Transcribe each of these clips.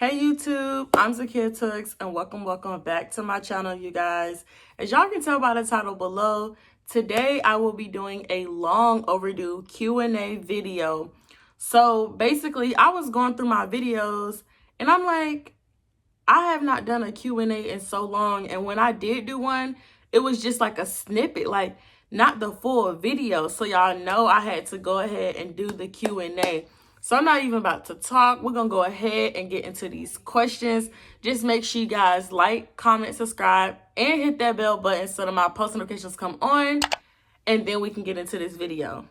Hey YouTube, I'm Zakia and welcome back to my channel, you guys. As y'all can tell by the title below, today I will be doing a long overdue Q&A video. So basically, I was going through my videos and I'm like, I have not done a Q&A in so long, and when I did do one, it was just like a snippet, like not the full video. So y'all know I had to go ahead and do the Q&A. So I'm not even about to talk. We're going to go ahead and get into these questions. Just make sure you guys like, comment, subscribe, and hit that bell button so that my post notifications come on, and then we can get into this video.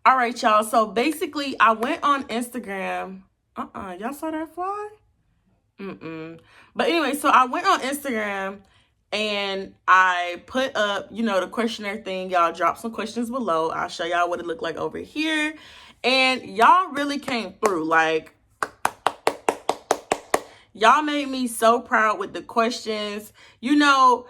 All right, y'all. So basically, I went on Instagram. Y'all saw that fly? But anyway, so I went on Instagram and I put up, the questionnaire thing. Y'all drop some questions below. I'll show y'all what it looked like over here. And y'all really came through. Like, y'all made me so proud with the questions. I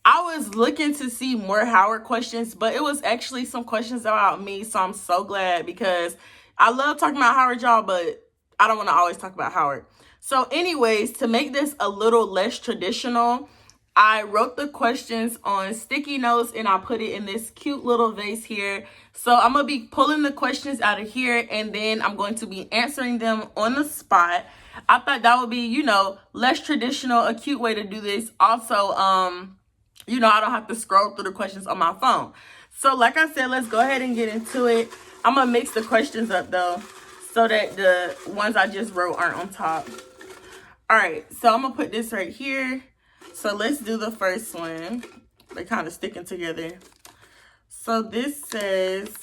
was looking to see more Howard questions, but it was actually some questions about me. So I'm so glad, because I love talking about Howard, y'all, but I don't want to always talk about Howard. So anyways, to make this a little less traditional, I wrote the questions on sticky notes and I put it in this cute little vase here. So I'm going to be pulling the questions out of here, and then I'm going to be answering them on the spot. I thought that would be, less traditional, a cute way to do this. Also, I don't have to scroll through the questions on my phone. So like I said, let's go ahead and get into it. I'm going to mix the questions up though, so that the ones I just wrote aren't on top. All right, so I'm going to put this right here. So let's do the first one. They're kind of sticking together. So this says,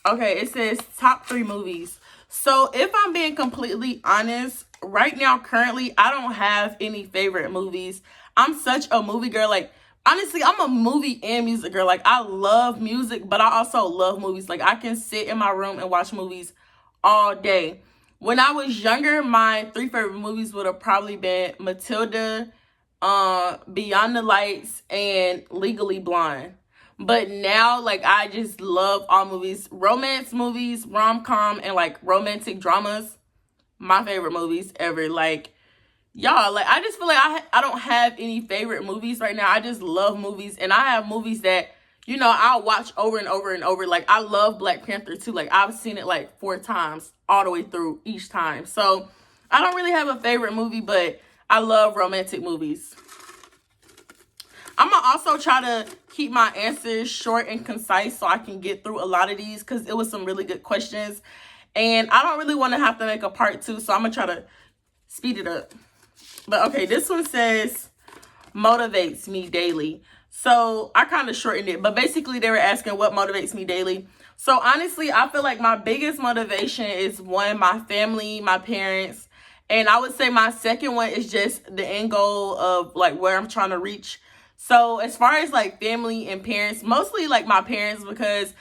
it says top 3 movies. So if I'm being completely honest, right now, currently, I don't have any favorite movies. I'm such a movie girl. Like, honestly, I'm a movie and music girl. Like, I love music, but I also love movies. Like, I can sit in my room and watch movies all day. When I was younger, my 3 favorite movies would have probably been Matilda, Beyond the Lights, and Legally Blonde. But now, like, I just love all movies. Romance movies, rom-com, and, like, romantic dramas. My favorite movies ever. Like, y'all, like, I just feel like I don't have any favorite movies right now. I just love movies. And I have movies that, I'll watch over and over and over. Like, I love Black Panther too. Like, I've seen it like 4 times all the way through each time. So, I don't really have a favorite movie, but I love romantic movies. I'm going to also try to keep my answers short and concise so I can get through a lot of these, because it was some really good questions. And I don't really want to have to make a part 2, so I'm going to try to speed it up. But okay, this one says, motivates me daily. So I kind of shortened it, but basically they were asking what motivates me daily. So honestly, I feel like my biggest motivation is, one, my family, my parents. And I would say my second one is just the end goal of like where I'm trying to reach. So as far as like family and parents, mostly like my parents, because,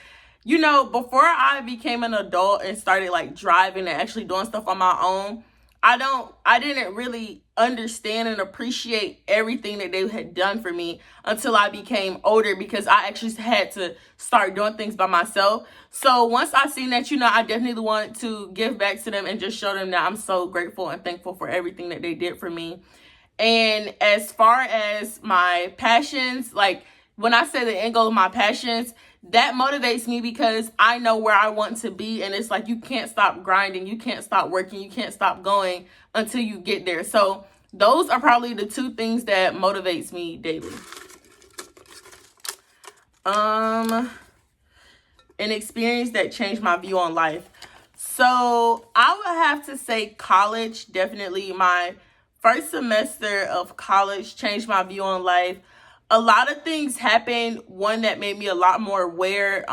before I became an adult and started like driving and actually doing stuff on my own, I didn't really understand and appreciate everything that they had done for me until I became older, because I actually had to start doing things by myself. So once I seen that, I definitely wanted to give back to them and just show them that I'm so grateful and thankful for everything that they did for me. And as far as my passions, like when I say the end goal of my passions, that motivates me because I know where I want to be. And it's like, you can't stop grinding. You can't stop working. You can't stop going until you get there. So those are probably the 2 things that motivates me daily. An experience that changed my view on life. So I would have to say college. Definitely my first semester of college changed my view on life. A lot of things happened. One that made me a lot more aware.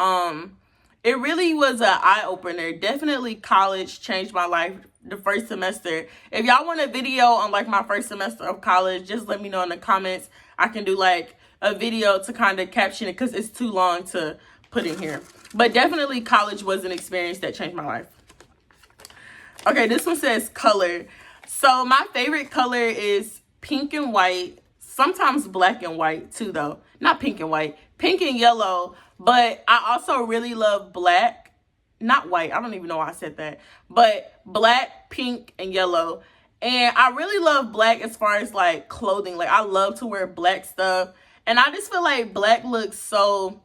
It really was an eye-opener. Definitely college changed my life the first semester. If y'all want a video on like my first semester of college, just let me know in the comments. I can do like a video to kind of caption it, because it's too long to put in here. But definitely college was an experience that changed my life. Okay, this one says color. So my favorite color is pink and white. Sometimes black and white too, though. Not pink and white. Pink and yellow. But I also really love black. not white. I don't even know why I said that. But black, pink, and yellow. And I really love black as far as like clothing. Like I love to wear black stuff. And I just feel like black looks so,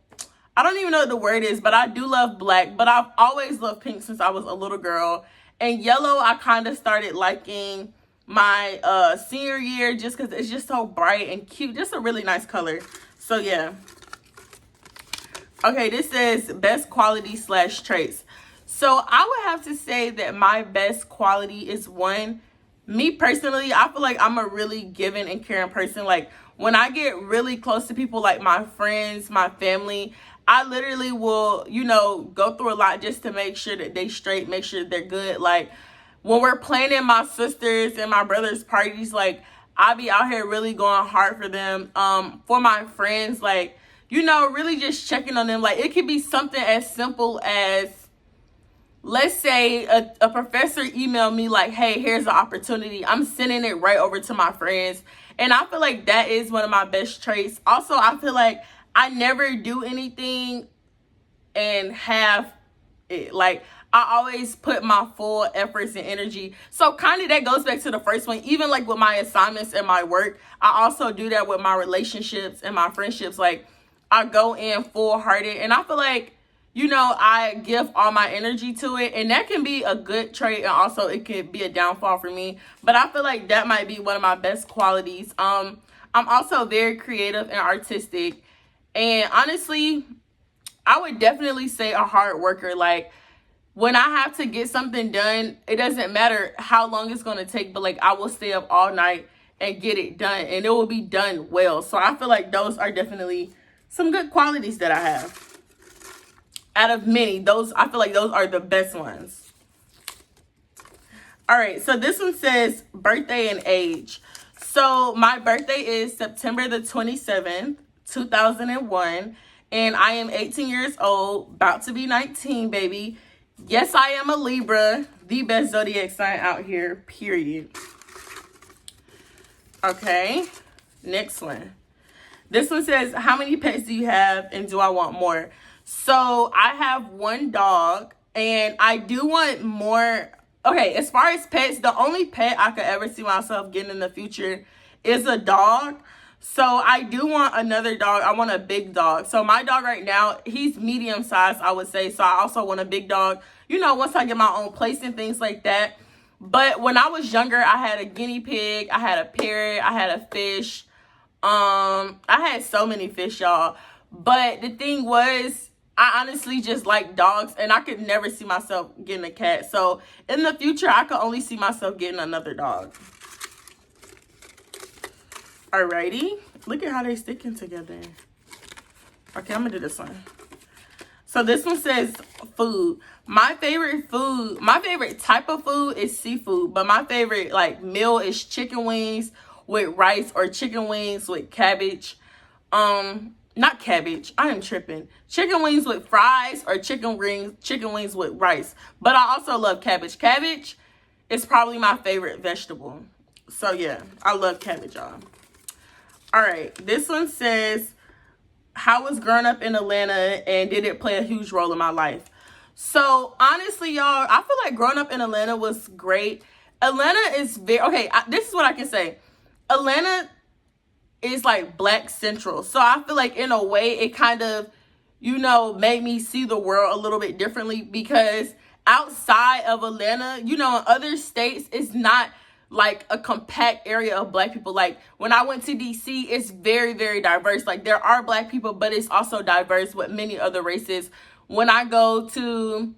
I don't even know what the word is, but I do love black. But I've always loved pink since I was a little girl. And yellow, I kind of started liking my senior year just because it's just so bright and cute. Just a really nice color. So yeah. Okay, this says best quality / traits. So I would have to say that my best quality is one, me personally, I feel like I'm a really giving and caring person. Like when I get really close to people, like my friends, my family, I literally will, you know, go through a lot just to make sure that they straight, make sure they're good. Like when we're planning my sisters and my brother's parties, like I be out here really going hard for them. For my friends, like, you know, really just checking on them. Like it could be something as simple as, let's say a professor emailed me like, hey, here's the opportunity. I'm sending it right over to my friends. And I feel like that is one of my best traits. Also, I feel like I never do anything and have it. Like I always put my full efforts and energy. So kind of that goes back to the first one. Even like with my assignments and my work, I also do that with my relationships and my friendships. Like I go in full hearted, and I feel like, you know, I give all my energy to it, and that can be a good trait, and also it could be a downfall for me. But I feel like that might be one of my best qualities. I'm also very creative and artistic, and honestly, I would definitely say a hard worker. Like when I have to get something done, it doesn't matter how long it's going to take, but like I will stay up all night and get it done, and it will be done well. So I feel like those are definitely some good qualities that I have. Out of many, those, I feel like those are the best ones. All right, so this one says birthday and age. So my birthday is September the 27th, 2001. And I am 18 years old, about to be 19, baby. Yes, I am a Libra, the best zodiac sign out here, period. Okay, next one. This one says, how many pets do you have and do I want more? So I have one dog and I do want more. Okay, as far as pets, the only pet I could ever see myself getting in the future is a dog. So I do want another dog. I want a big dog. So my dog right now, he's medium sized, I would say. So I also want a big dog, you know, once I get my own place and things like that. But when I was younger, I had a guinea pig, I had a parrot, I had a fish. I had so many fish, y'all. But the thing was, I honestly just like dogs, and I could never see myself getting a cat. So in the future, I could only see myself getting another dog. Alrighty. Look at how they sticking together. Okay, I'm gonna do this one. So this one says food. My favorite type of food is seafood, but my favorite like meal is chicken wings with rice or chicken wings with cabbage. Not cabbage. I am tripping. Chicken wings with fries or chicken wings with rice. But I also love cabbage. Cabbage is probably my favorite vegetable. So yeah, I love cabbage, y'all. All right, this one says, how was growing up in Atlanta and did it play a huge role in my life? So honestly, y'all, I feel like growing up in Atlanta was great. Atlanta is this is what I can say. Atlanta is like Black Central. So I feel like in a way it kind of, you know, made me see the world a little bit differently, because outside of Atlanta, you know, in other states, it's not like a compact area of Black people. Like when I went to DC, it's very, very diverse. Like there are Black people, but it's also diverse with many other races. When I go to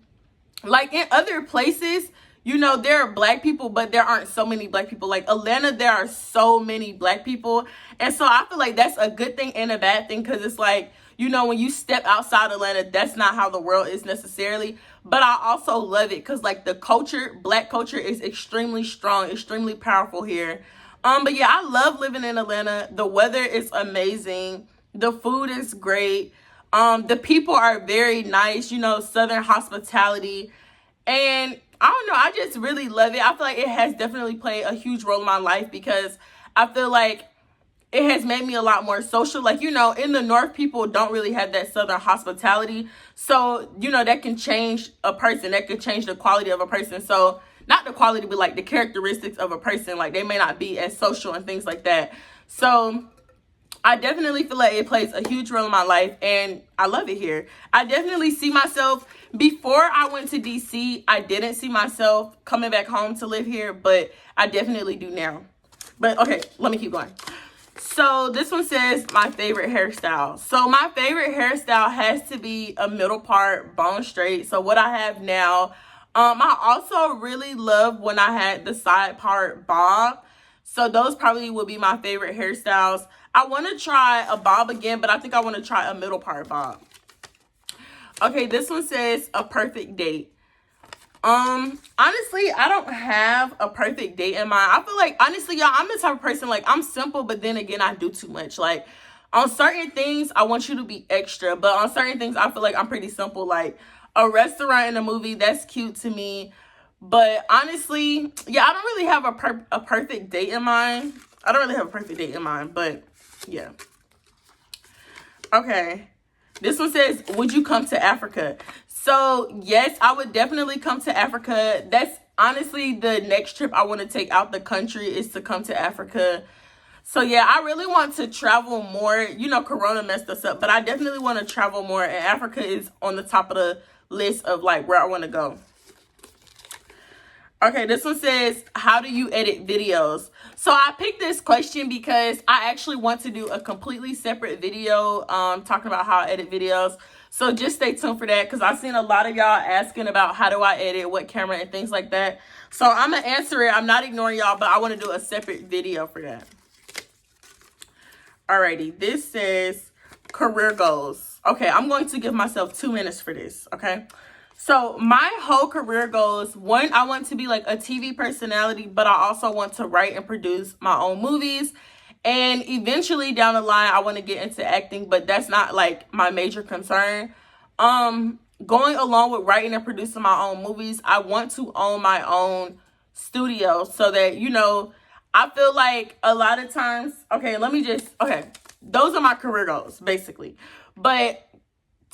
like in other places, you know, there are Black people, but there aren't so many Black people. Like Atlanta, there are so many Black people. And so I feel like that's a good thing and a bad thing, because it's like, you know, when you step outside Atlanta, that's not how the world is necessarily. But I also love it because like the culture, Black culture is extremely strong, extremely powerful here. But yeah, I love living in Atlanta. The weather is amazing. The food is great. The people are very nice, you know, Southern hospitality. And I don't know, I just really love it. I feel like it has definitely played a huge role in my life, because I feel like it has made me a lot more social. Like, you know, in the North, people don't really have that Southern hospitality. So, you know, that can change a person. That could change the quality of a person. So, not the quality, but like the characteristics of a person. Like, they may not be as social and things like that. So, I definitely feel like it plays a huge role in my life, and I love it here. I definitely see myself, before I went to DC, I didn't see myself coming back home to live here, but I definitely do now. But okay, let me keep going. So this one says my favorite hairstyle. So my favorite hairstyle has to be a middle part bone straight. So what I have now, I also really love when I had the side part bob. So those probably would be my favorite hairstyles. I want to try a bob again, but I think I want to try a middle part bob. Okay, this one says a perfect date. Honestly, I don't have a perfect date in mind. I feel like, honestly, y'all, I'm the type of person, like, I'm simple, but then again, I do too much. Like, on certain things, I want you to be extra, but on certain things, I feel like I'm pretty simple. Like, a restaurant and a movie, that's cute to me. But honestly, yeah, I don't really have a perfect date in mind. I don't really have a perfect date in mind, but yeah. Okay. This one says, would you come to Africa? So, yes, I would definitely come to Africa. That's honestly the next trip I want to take out the country, is to come to Africa. So, yeah, I really want to travel more. You know, Corona messed us up, but I definitely want to travel more. And Africa is on the top of the list of, like, where I want to go. Okay, this one says, how do you edit videos? So I picked this question because I actually want to do a completely separate video talking about how I edit videos. So just stay tuned for that, because I've seen a lot of y'all asking about how do I edit, what camera, and things like that. So I'm going to answer it. I'm not ignoring y'all, but I want to do a separate video for that. Alrighty, this says career goals. Okay, I'm going to give myself 2 minutes for this, okay? So my whole career goals, one, I want to be like a TV personality, but I also want to write and produce my own movies. And eventually down the line, I want to get into acting, but that's not like my major concern. Going along with writing and producing my own movies, I want to own my own studio so that, you know, I feel like a lot of times, okay, those are my career goals, basically. But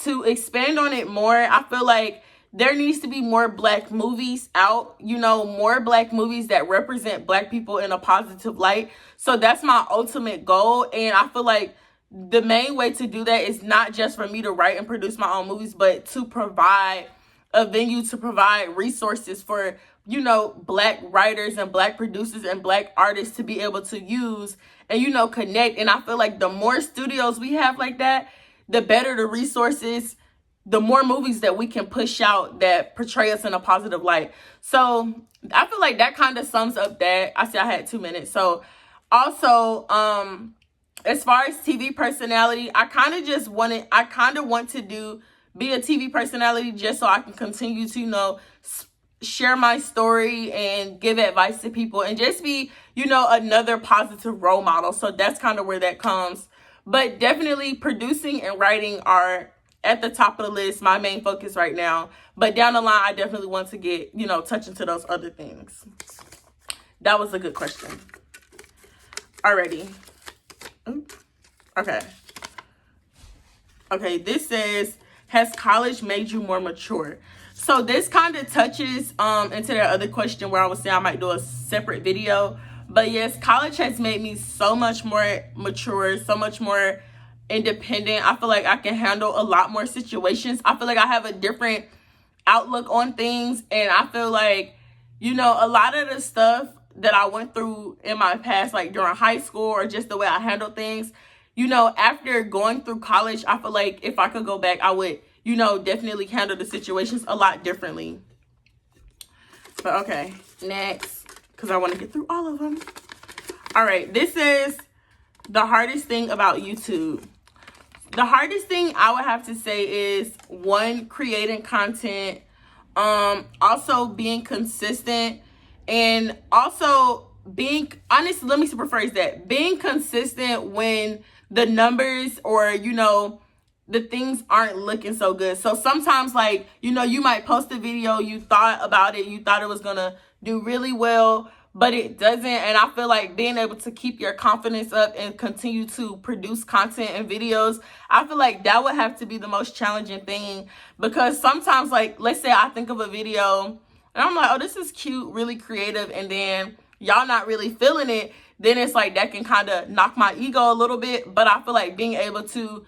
to expand on it more, I feel like there needs to be more Black movies out, you know, more Black movies that represent Black people in a positive light. So that's my ultimate goal. And I feel like the main way to do that is not just for me to write and produce my own movies, but to provide a venue, to provide resources for, you know, Black writers and Black producers and Black artists to be able to use and, you know, connect. And I feel like the more studios we have like that, the better the resources, the more movies that we can push out that portray us in a positive light. So I feel like that kind of sums up that. I said I had 2 minutes. So also, as far as TV personality, I kind of want to be a TV personality just so I can continue to, you know, share my story and give advice to people and just be, you know, another positive role model. So that's kind of where that comes. But definitely producing and writing are at the top of the list, my main focus right now. But down the line, I definitely want to get, you know, touch into those other things. That was a good question. Alrighty. Okay. Okay, this says, has college made you more mature? So this kind of touches into that other question where I was saying I might do a separate video. But yes, college has made me so much more mature, so much more independent. I feel like I can handle a lot more situations. I feel like I have a different outlook on things. And I feel like, you know, a lot of the stuff that I went through in my past, like during high school or just the way I handled things, you know, after going through college, I feel like if I could go back, I would, you know, definitely handle the situations a lot differently. But okay, next, because I want to get through all of them. All right, this is the hardest thing about YouTube. The hardest thing I would have to say is, one, creating content, also being consistent, and also being, honestly, let me rephrase that, being consistent when the numbers or, you know, the things aren't looking so good. So sometimes, like, you know, you might post a video, you thought about it, you thought it was gonna do really well, but it doesn't. And I feel like being able to keep your confidence up and continue to produce content and videos, I feel like that would have to be the most challenging thing. Because sometimes, like, let's say I think of a video and I'm like, oh, this is cute, really creative, and then y'all not really feeling it, then it's like that can kind of knock my ego a little bit. But I feel like being able to,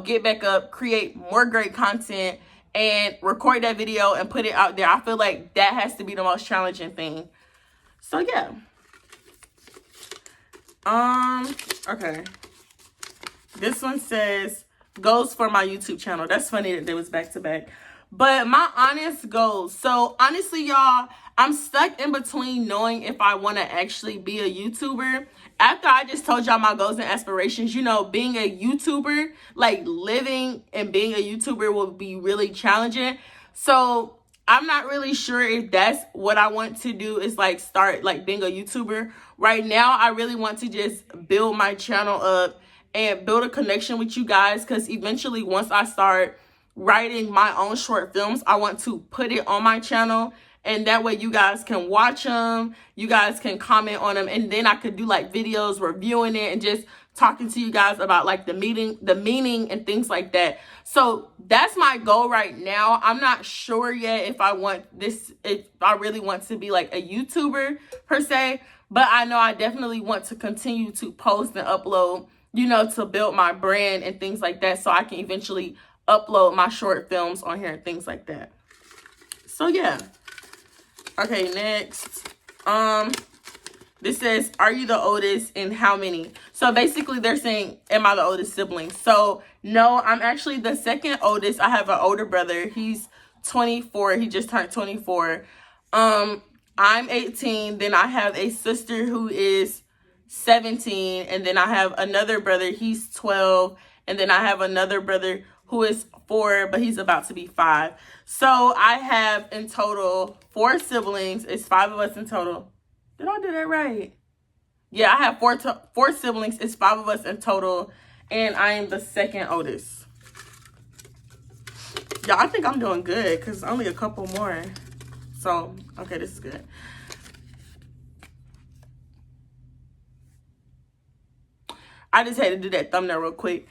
get back up, create more great content, and record that video and put it out there, I feel like that has to be the most challenging thing. So yeah. Okay. This one says goals for my YouTube channel. That's funny that they was back to back. But my honest goals. So honestly, y'all, I'm stuck in between knowing if I want to actually be a YouTuber. After I just told y'all my goals and aspirations, being a YouTuber, like living and being a YouTuber will be really challenging. So I'm not really sure if that's what I want to do, is like start like being a YouTuber. Right now, I really want to just build my channel up and build a connection with you guys, because eventually once I start writing my own short films, I want to put it on my channel, and that way you guys can watch them, you guys can comment on them, and then I could do like videos reviewing it and just talking to you guys about like the meaning and things like that. So that's my goal right now. I'm not sure yet if I really want to be like a YouTuber per se, but I know I definitely want to continue to post and upload, to build my brand and things like that, so I can eventually upload my short films on here and things like that. So yeah. Okay, next. This says, are you the oldest and how many? So basically they're saying, am I the oldest sibling? So no, I'm actually the second oldest. I have an older brother. He's 24. He just turned 24. I'm 18. Then I have a sister who is 17. And then I have another brother. He's 12. And then I have another brother who is 4, but he's about to be 5. So I have in total 4 siblings. It's 5 of us in total. Did I do that right? Yeah, I have 4 siblings. It's 5 of us in total, and I am the second oldest. Yeah, I think I'm doing good because only a couple more. So, okay, this is good. I just had to do that thumbnail real quick.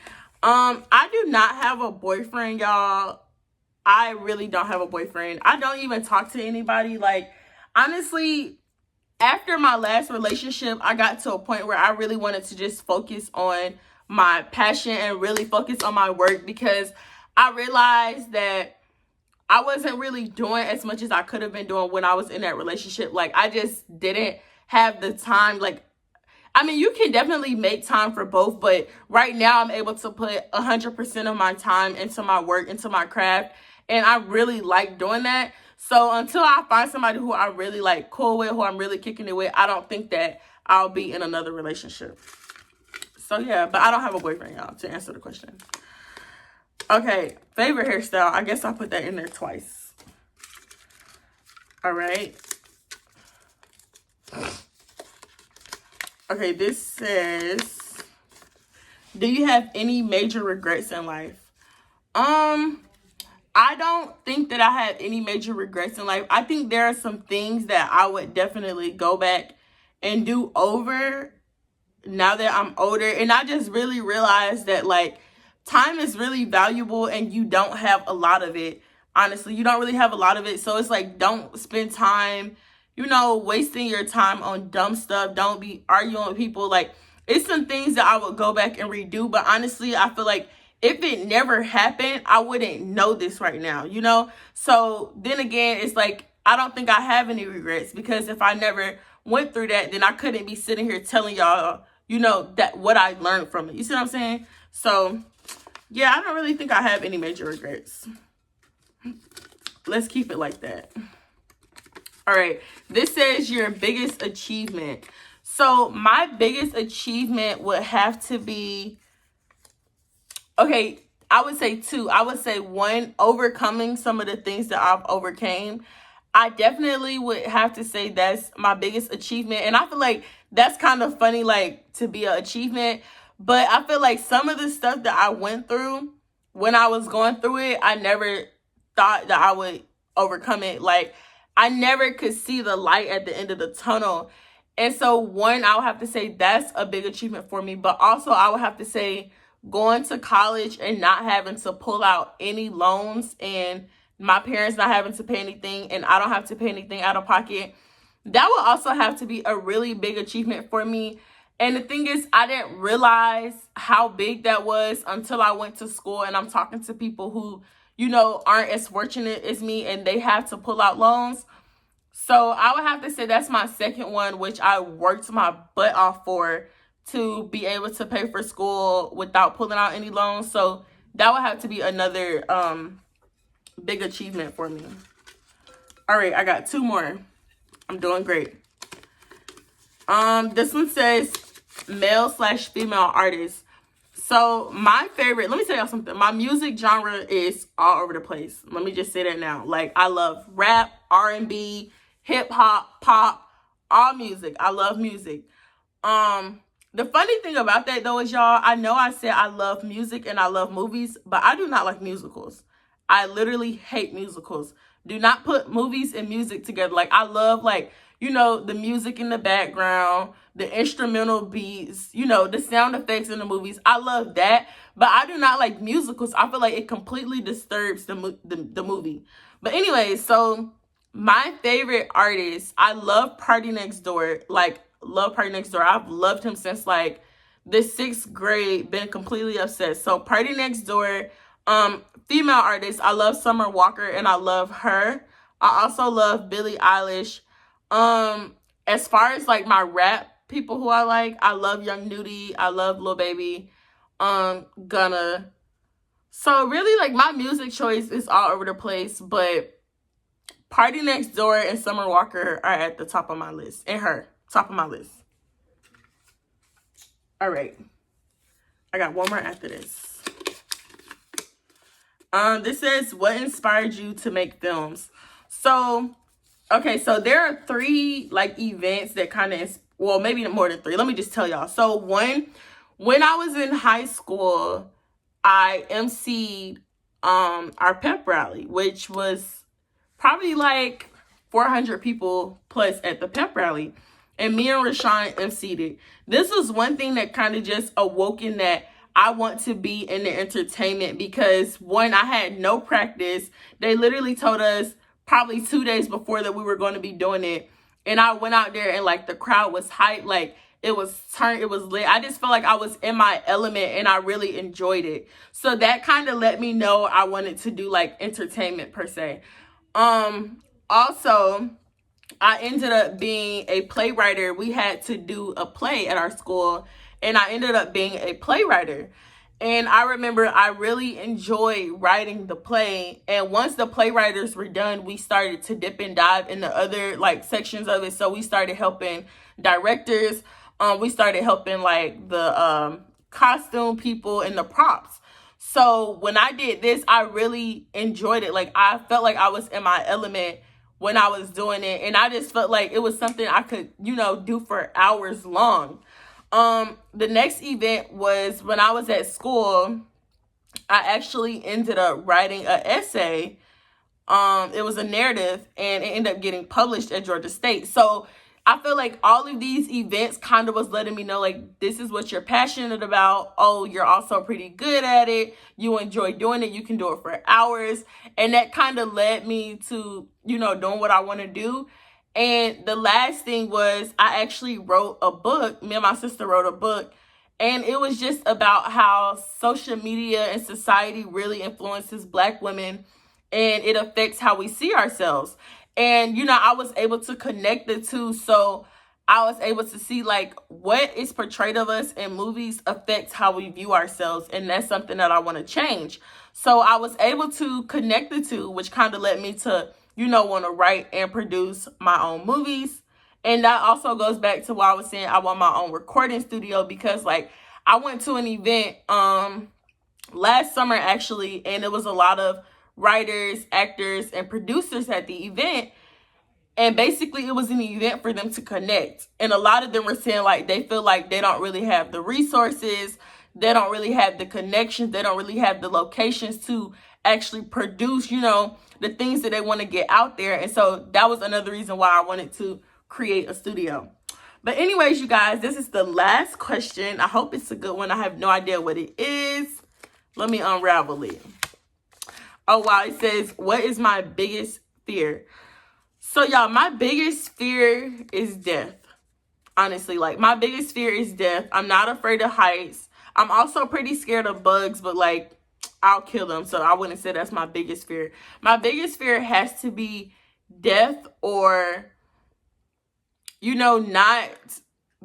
I do not have a boyfriend, y'all. I really don't have a boyfriend. I don't even talk to anybody. Like, honestly, after my last relationship, I got to a point where I really wanted to just focus on my passion and really focus on my work, because I realized that I wasn't really doing as much as I could have been doing when I was in that relationship. Like, I just didn't have the time. Like, I mean, you can definitely make time for both, but right now I'm able to put 100% of my time into my work, into my craft, and I really like doing that. So until I find somebody who I really like cool with, who I'm really kicking it with, I don't think that I'll be in another relationship. So yeah, but I don't have a boyfriend, y'all, to answer the question. Okay, favorite hairstyle. I guess I'll put that in there twice. All right. Okay, this says, do you have any major regrets in life? I don't think that I have any major regrets in life. I think there are some things that I would definitely go back and do over now that I'm older. And I just really realized that, like, time is really valuable and you don't have a lot of it. Honestly, you don't really have a lot of it. So it's like, don't spend time, wasting your time on dumb stuff. Don't be arguing with people. Like, it's some things that I would go back and redo. But honestly, I feel like if it never happened, I wouldn't know this right now, So then again, it's like, I don't think I have any regrets, because if I never went through that, then I couldn't be sitting here telling y'all, that what I learned from it. You see what I'm saying? So yeah, I don't really think I have any major regrets. Let's keep it like that. All right. This says your biggest achievement. So my biggest achievement would have to be, okay, I would say 2. I would say 1, overcoming some of the things that I've overcame. I definitely would have to say that's my biggest achievement. And I feel like that's kind of funny, like, to be an achievement. But I feel like some of the stuff that I went through when I was going through it, I never thought that I would overcome it. Like, I never could see the light at the end of the tunnel. And so one, I would have to say that's a big achievement for me. But also I would have to say going to college and not having to pull out any loans and my parents not having to pay anything and I don't have to pay anything out of pocket. That would also have to be a really big achievement for me. And the thing is, I didn't realize how big that was until I went to school and I'm talking to people who, you know, aren't as fortunate as me and they have to pull out loans. So I would have to say that's my second one, which I worked my butt off for, to be able to pay for school without pulling out any loans. So that would have to be another big achievement for me. All right, I got two more. I'm doing great. This one says male/female artist. So my favorite, let me tell y'all something. My music genre is all over the place. Let me just say that now. Like, I love rap, R&B, hip hop, pop, all music. I love music. The funny thing about that though is, y'all, I know I said I love music and I love movies, but I do not like musicals. I literally hate musicals. Do not put movies and music together. Like, I love, like, you know, the music in the background, the instrumental beats, you know, the sound effects in the movies. I love that, but I do not like musicals. I feel like it completely disturbs the movie. But anyway, so my favorite artist, I love Party Next Door. Like, love Party Next Door. I've loved him since like the 6th grade, been completely obsessed. So Party Next Door. Female artists, I love Summer Walker and I love her. I also love Billie Eilish. As far as like my rap people who I like, I love Young Nudie, I love Lil Baby, Gunna. So really, like, my music choice is all over the place, but Party Next Door and Summer Walker are at the top of my list. And her, top of my list. All right. I got one more after this. This says, what inspired you to make films? So, okay, so there are 3 like events that kind of, well, maybe more than 3. Let me just tell y'all. So one, when I was in high school, I emceed our pep rally, which was probably like 400 people plus at the pep rally. And me and Rashawn emceed it. This was one thing that kind of just awoken that I want to be in the entertainment, because one, I had no practice. They literally told us probably 2 days before that we were going to be doing it. And I went out there and like the crowd was hyped. Like, it was turned, it was lit. I just felt like I was in my element and I really enjoyed it. So that kind of let me know I wanted to do like entertainment per se. Also, I ended up being a playwright. We had to do a play at our school, and I ended up being a playwright. And I remember I really enjoyed writing the play. And once the playwriters were done, we started to dip and dive in the other like sections of it. So we started helping directors. We started helping like the costume people and the props. So when I did this, I really enjoyed it. Like, I felt like I was in my element when I was doing it. And I just felt like it was something I could, you know, do for hours long. The next event was when I was at school. I actually ended up writing an essay. It was a narrative, and it ended up getting published at Georgia State. So I feel like all of these events kind of was letting me know, like, this is what you're passionate about. Oh, you're also pretty good at it. You enjoy doing it. You can do it for hours. And that kind of led me to, you know, doing what I want to do. And the last thing was I actually wrote a book. Me and my sister wrote a book. And it was just about how social media and society really influences Black women, and it affects how we see ourselves. And, you know, I was able to connect the two. So I was able to see like what is portrayed of us in movies affects how we view ourselves. And that's something that I want to change. So I was able to connect the two, which kind of led me to, you know, want to write and produce my own movies. And that also goes back to why I was saying I want my own recording studio, because like I went to an event last summer actually, and it was a lot of writers, actors, and producers at the event. And basically it was an event for them to connect. And a lot of them were saying like they feel like they don't really have the resources, they don't really have the connections, they don't really have the locations to actually produce, you know, the things that they want to get out there. And so that was another reason why I wanted to create a studio. But anyways, you guys, this is the last question. I hope it's a good one. I have no idea what it is. Let me unravel it. Oh, wow. It says, what is my biggest fear? So, y'all, my biggest fear is death. Honestly, like, my biggest fear is death. I'm not afraid of heights. I'm also pretty scared of bugs, but, like, I'll kill them. So I wouldn't say that's my biggest fear. My biggest fear has to be death, or, you know, not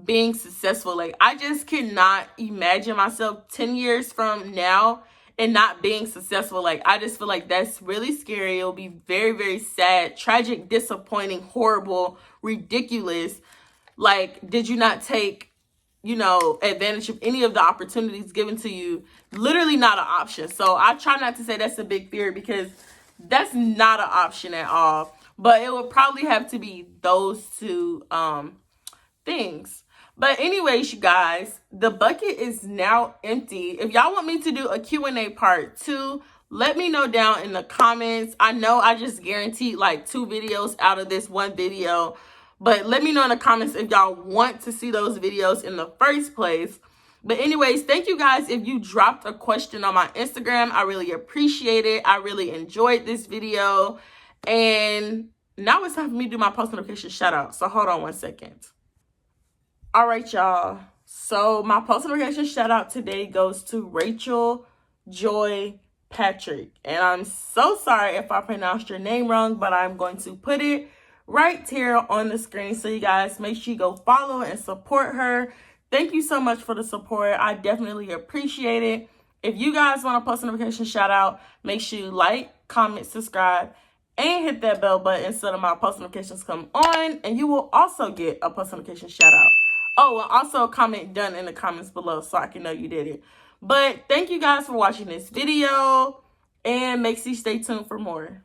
being successful. Like, I just cannot imagine myself 10 years from now and not being successful. Like, I just feel like that's really scary. It'll be very, very sad, tragic, disappointing, horrible, ridiculous. Like, did you not take, you know, advantage of any of the opportunities given to you? Literally not an option. So I try not to say that's a big fear, because that's not an option at all. But it would probably have to be those two things. But anyways, you guys, the bucket is now empty. If y'all want me to do a Q&A part 2, let me know down in the comments. I know I just guaranteed like 2 videos out of this one video, but let me know in the comments if y'all want to see those videos in the first place. But anyways, thank you guys if you dropped a question on my Instagram. I really appreciate it. I really enjoyed this video. And now it's time for me to do my post notification shout out. So hold on one second. All right, y'all. So my post notification shout out today goes to Rachel Joy Patrick. And I'm so sorry if I pronounced your name wrong, but I'm going to put it right here on the screen. So you guys make sure you go follow and support her. Thank you so much for the support. I definitely appreciate it. If you guys want a post notification shout out, make sure you like, comment, subscribe, and hit that bell button so that my post notifications come on, and you will also get a post notification shout out. Oh, and also comment done in the comments below so I can know you did it. But thank you guys for watching this video, and make sure you stay tuned for more.